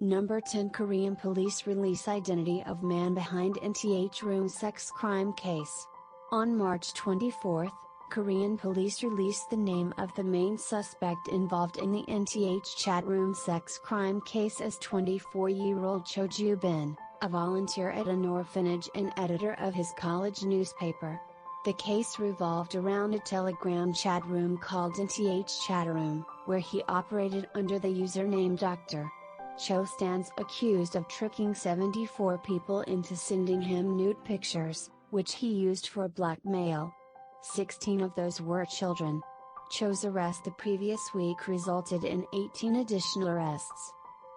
Number 10, Korean police release identity of man behind NTH room sex crime case. On March 24, Korean police released the name of the main suspect involved in the NTH chat room sex crime case as 24-year-old Cho Joo-bin, a volunteer at an orphanage and editor of his college newspaper. The case revolved around a Telegram chat room called NTH Chatroom, where he operated under the username Dr. Cho stands accused of tricking 74 people into sending him nude pictures, which he used for blackmail. 16 of those were children. Cho's arrest the previous week resulted in 18 additional arrests.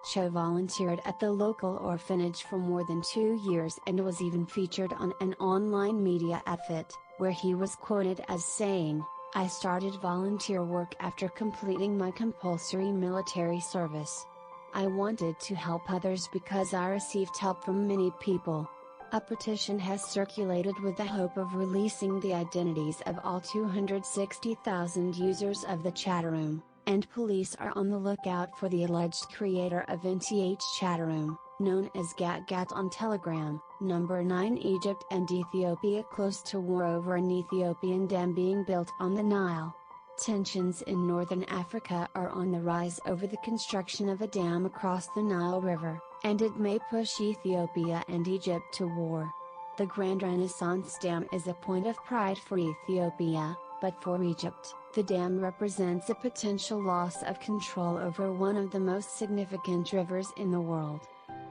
Cho volunteered at the local orphanage for more than 2 years and was even featured on an online media outfit, where he was quoted as saying, "I started volunteer work after completing my compulsory military service. I wanted to help others because I received help from many people." A petition has circulated with the hope of releasing the identities of all 260,000 users of the chatroom, and police are on the lookout for the alleged creator of NTH Chatroom, known as GatGat on Telegram. Number 9, Egypt and Ethiopia close to war over an Ethiopian dam being built on the Nile. Tensions in northern Africa are on the rise over the construction of a dam across the Nile River, and it may push Ethiopia and Egypt to war. The Grand Renaissance Dam is a point of pride for Ethiopia, but for Egypt, the dam represents a potential loss of control over one of the most significant rivers in the world.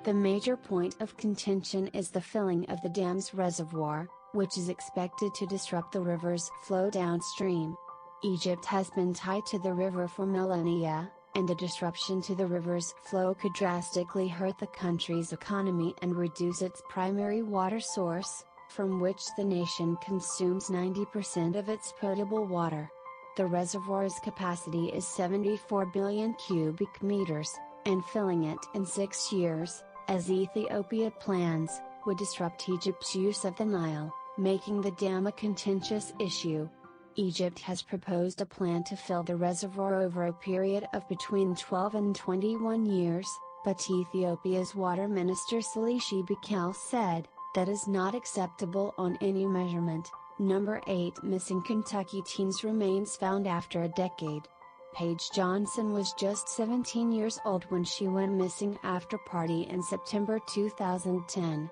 The major point of contention is the filling of the dam's reservoir, which is expected to disrupt the river's flow downstream. Egypt has been tied to the river for millennia, and a disruption to the river's flow could drastically hurt the country's economy and reduce its primary water source, from which the nation consumes 90% of its potable water. The reservoir's capacity is 74 billion cubic meters, and filling it in 6 years, as Ethiopia plans, would disrupt Egypt's use of the Nile, making the dam a contentious issue. Egypt has proposed a plan to fill the reservoir over a period of between 12 and 21 years, but Ethiopia's water minister Salishi Bekel said, that is not acceptable on any measurement. Number 8, missing Kentucky teen's remains found after a decade. Paige Johnson was just 17 years old when she went missing after party in September 2010.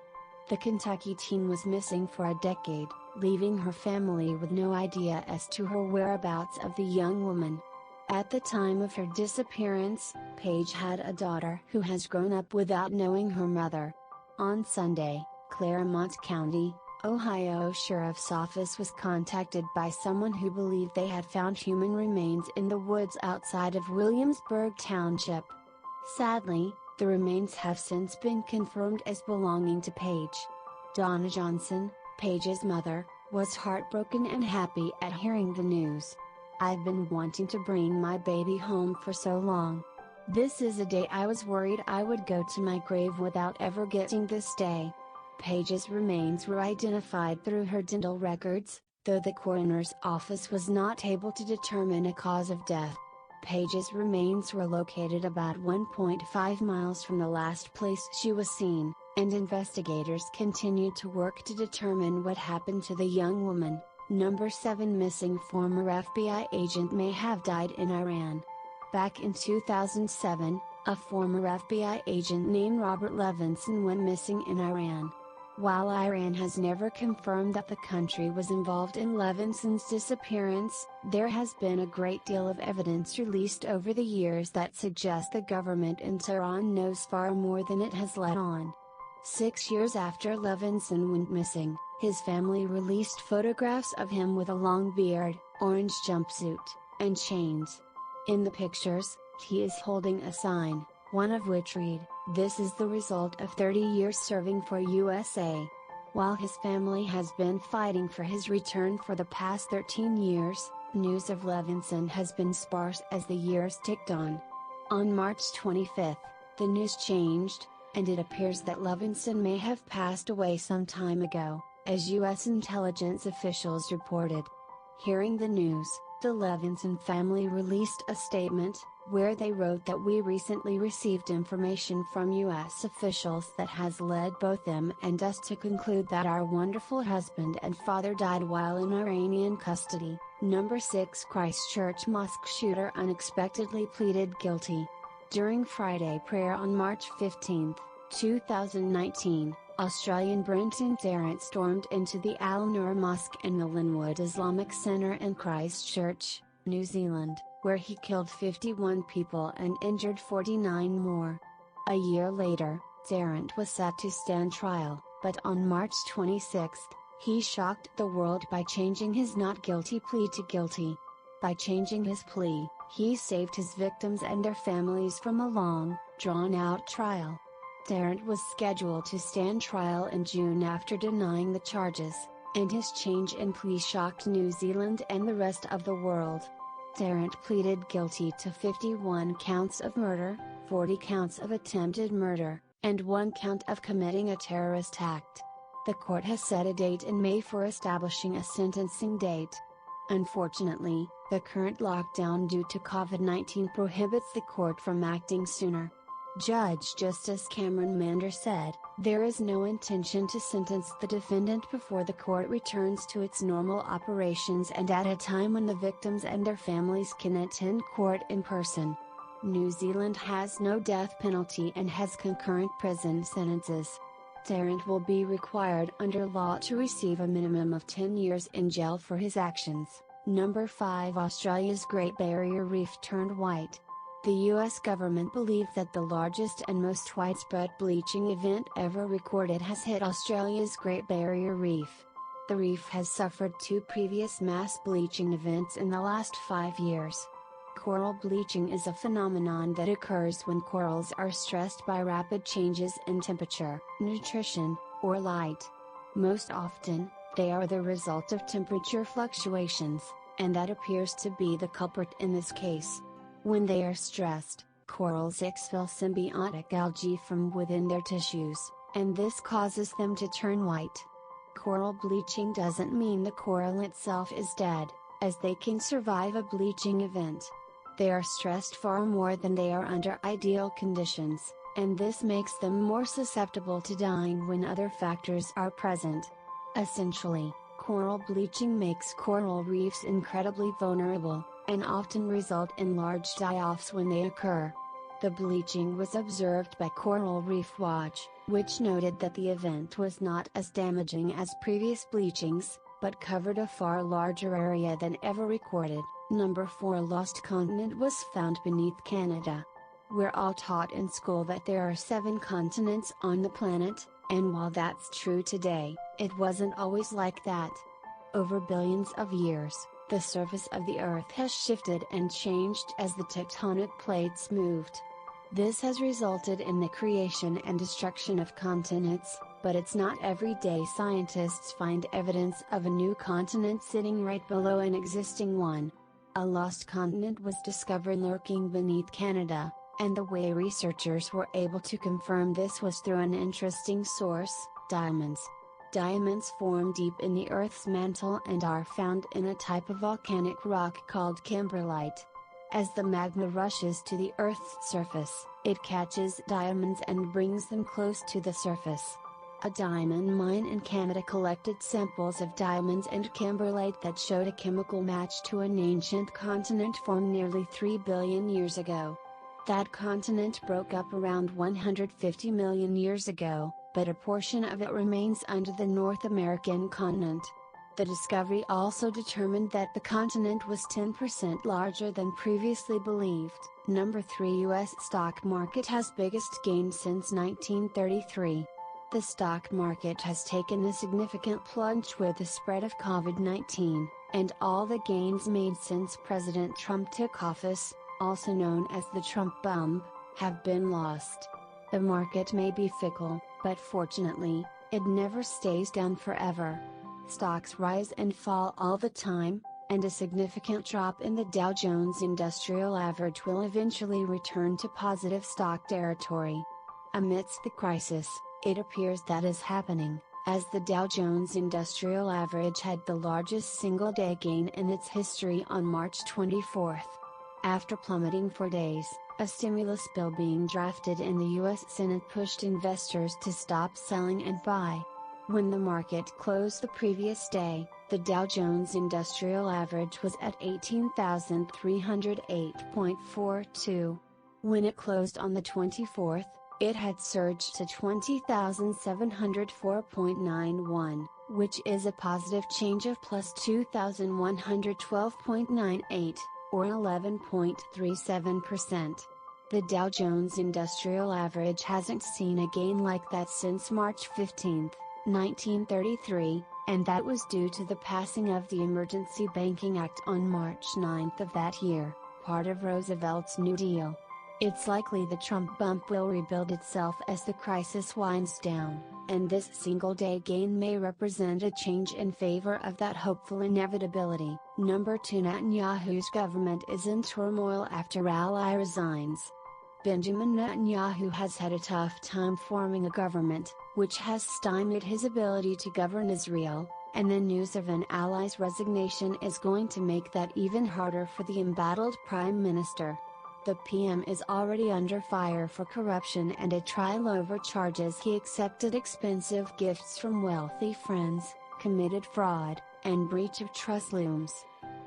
The Kentucky teen was missing for a decade, leaving her family with no idea as to her whereabouts of the young woman. At the time of her disappearance, Paige had a daughter who has grown up without knowing her mother. On Sunday, Claremont County, Ohio Sheriff's Office was contacted by someone who believed they had found human remains in the woods outside of Williamsburg Township. Sadly, the remains have since been confirmed as belonging to Paige. Donna Johnson, Paige's mother, was heartbroken and happy at hearing the news. "I've been wanting to bring my baby home for so long. This is a day I was worried I would go to my grave without ever getting this day." Paige's remains were identified through her dental records, though the coroner's office was not able to determine a cause of death. Paige's remains were located about 1.5 miles from the last place she was seen, and investigators continued to work to determine what happened to the young woman. Number 7, missing former FBI agent may have died in Iran. Back in 2007, a former FBI agent named Robert Levinson went missing in Iran. While Iran has never confirmed that the country was involved in Levinson's disappearance, there has been a great deal of evidence released over the years that suggests the government in Tehran knows far more than it has let on. 6 years after Levinson went missing, his family released photographs of him with a long beard, orange jumpsuit, and chains. In the pictures, he is holding a sign, one of which read, "This is the result of 30 years serving for USA." While his family has been fighting for his return for the past 13 years, news of Levinson has been sparse as the years ticked on. On March 25, the news changed, and it appears that Levinson may have passed away some time ago, as U.S. intelligence officials reported. Hearing the news, the Levinson family released a statement, where they wrote that we recently received information from US officials that has led both them and us to conclude that our wonderful husband and father died while in Iranian custody. Number 6, Christchurch mosque shooter unexpectedly pleaded guilty. During Friday prayer on March 15, 2019, Australian Brenton Tarrant stormed into the Al Noor Mosque in the Linwood Islamic Centre in Christchurch, New Zealand, where he killed 51 people and injured 49 more. A year later, Tarrant was set to stand trial, but on March 26, he shocked the world by changing his not guilty plea to guilty. By changing his plea, he saved his victims and their families from a long, drawn-out trial. Tarrant was scheduled to stand trial in June after denying the charges, and his change in plea shocked New Zealand and the rest of the world. Tarrant pleaded guilty to 51 counts of murder, 40 counts of attempted murder, and 1 count of committing a terrorist act. The court has set a date in May for establishing a sentencing date. Unfortunately, the current lockdown due to COVID-19 prohibits the court from acting sooner. Judge Justice Cameron Mander said, "There is no intention to sentence the defendant before the court returns to its normal operations and at a time when the victims and their families can attend court in person." New Zealand has no death penalty and has concurrent prison sentences. Tarrant will be required under law to receive a minimum of 10 years in jail for his actions. Number 5, Australia's Great Barrier Reef turned white. The US government believes that the largest and most widespread bleaching event ever recorded has hit Australia's Great Barrier Reef. The reef has suffered 2 previous mass bleaching events in the last 5 years. Coral bleaching is a phenomenon that occurs when corals are stressed by rapid changes in temperature, nutrition, or light. Most often, they are the result of temperature fluctuations, and that appears to be the culprit in this case. When they are stressed, corals expel symbiotic algae from within their tissues, and this causes them to turn white. Coral bleaching doesn't mean the coral itself is dead, as they can survive a bleaching event. They are stressed far more than they are under ideal conditions, and this makes them more susceptible to dying when other factors are present. Essentially, coral bleaching makes coral reefs incredibly vulnerable, and often result in large die-offs when they occur. The bleaching was observed by Coral Reef Watch, which noted that the event was not as damaging as previous bleachings, but covered a far larger area than ever recorded. Number 4, Lost continent was found beneath Canada. We're all taught in school that there are 7 continents on the planet, and while that's true today, it wasn't always like that. Over billions of years, the surface of the Earth has shifted and changed as the tectonic plates moved. This has resulted in the creation and destruction of continents, but it's not every day scientists find evidence of a new continent sitting right below an existing one. A lost continent was discovered lurking beneath Canada, and the way researchers were able to confirm this was through an interesting source: diamonds. Diamonds form deep in the Earth's mantle and are found in a type of volcanic rock called kimberlite. As the magma rushes to the Earth's surface, it catches diamonds and brings them close to the surface. A diamond mine in Canada collected samples of diamonds and kimberlite that showed a chemical match to an ancient continent formed nearly 3 billion years ago. That continent broke up around 150 million years ago, but a portion of it remains under the North American continent. The discovery also determined that the continent was 10% larger than previously believed. Number 3, US stock market has biggest gain since 1933. The stock market has taken a significant plunge with the spread of COVID-19, and all the gains made since President Trump took office, also known as the Trump bump, have been lost. The market may be fickle, but fortunately, it never stays down forever. Stocks rise and fall all the time, and a significant drop in the Dow Jones Industrial Average will eventually return to positive stock territory. Amidst the crisis, it appears that is happening, as the Dow Jones Industrial Average had the largest single-day gain in its history on March 24. After plummeting for days, a stimulus bill being drafted in the U.S. Senate pushed investors to stop selling and buy. When the market closed the previous day, the Dow Jones Industrial Average was at 18,308.42. When it closed on the 24th, it had surged to 20,704.91, which is a positive change of plus 2,112.98, or 11.37%. The Dow Jones Industrial Average hasn't seen a gain like that since March 15, 1933, and that was due to the passing of the Emergency Banking Act on March 9 of that year, part of Roosevelt's New Deal. It's likely the Trump bump will rebuild itself as the crisis winds down, and this single-day gain may represent a change in favor of that hopeful inevitability. Number 2, Netanyahu's government is in turmoil after ally resigns. Benjamin Netanyahu has had a tough time forming a government, which has stymied his ability to govern Israel, and the news of an ally's resignation is going to make that even harder for the embattled prime minister. The PM is already under fire for corruption and a trial over charges he accepted expensive gifts from wealthy friends, committed fraud, and breach of trust looms.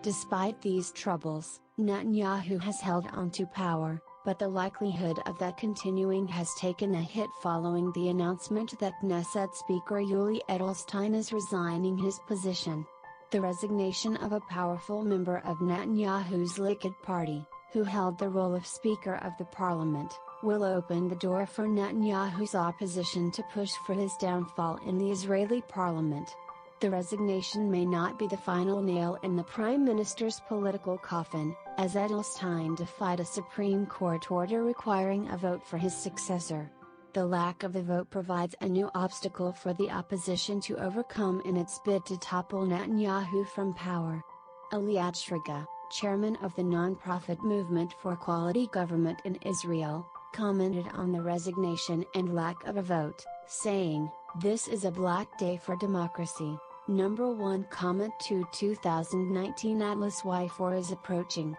Despite these troubles, Netanyahu has held on to power, but the likelihood of that continuing has taken a hit following the announcement that Knesset Speaker Yuli Edelstein is resigning his position. The resignation of a powerful member of Netanyahu's Likud party, who held the role of Speaker of the Parliament, will open the door for Netanyahu's opposition to push for his downfall in the Israeli parliament. The resignation may not be the final nail in the Prime Minister's political coffin, as Edelstein defied a Supreme Court order requiring a vote for his successor. The lack of a vote provides a new obstacle for the opposition to overcome in its bid to topple Netanyahu from power. Eliad Shriga, chairman of the non-profit Movement for Quality Government in Israel, commented on the resignation and lack of a vote, saying, "This is a black day for democracy." Number 1, Comet 2 2019 Atlas Y4 is approaching.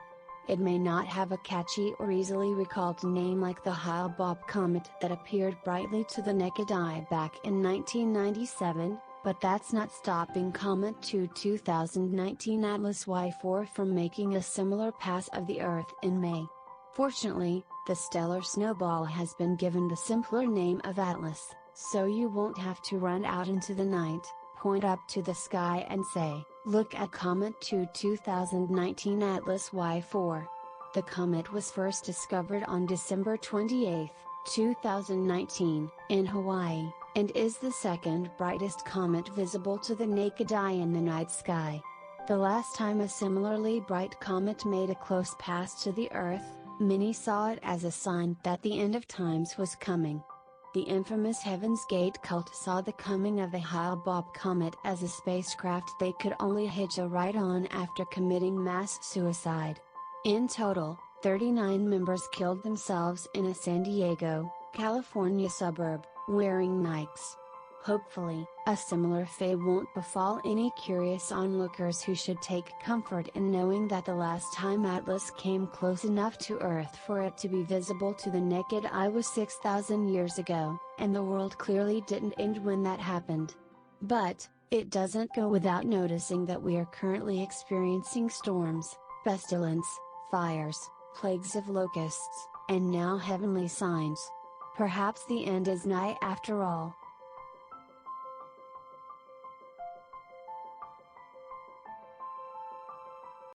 It may not have a catchy or easily recalled name like the Hale-Bopp comet that appeared brightly to the naked eye back in 1997, but that's not stopping Comet 2 2019 Atlas Y4 from making a similar pass of the Earth in May. Fortunately, the stellar snowball has been given the simpler name of Atlas, so you won't have to run out into the night, point up to the sky and say, "Look at Comet 2 2019 Atlas Y4." The comet was first discovered on December 28, 2019, in Hawaii, and is the second brightest comet visible to the naked eye in the night sky. The last time a similarly bright comet made a close pass to the Earth, many saw it as a sign that the end of times was coming. The infamous Heaven's Gate cult saw the coming of the Hale-Bopp comet as a spacecraft they could only hitch a ride on after committing mass suicide. In total, 39 members killed themselves in a San Diego, California suburb, wearing Nikes. Hopefully, a similar fate won't befall any curious onlookers who should take comfort in knowing that the last time Atlas came close enough to Earth for it to be visible to the naked eye was 6,000 years ago, and the world clearly didn't end when that happened. But, it doesn't go without noticing that we are currently experiencing storms, pestilence, fires, plagues of locusts, and now heavenly signs. Perhaps the end is nigh after all.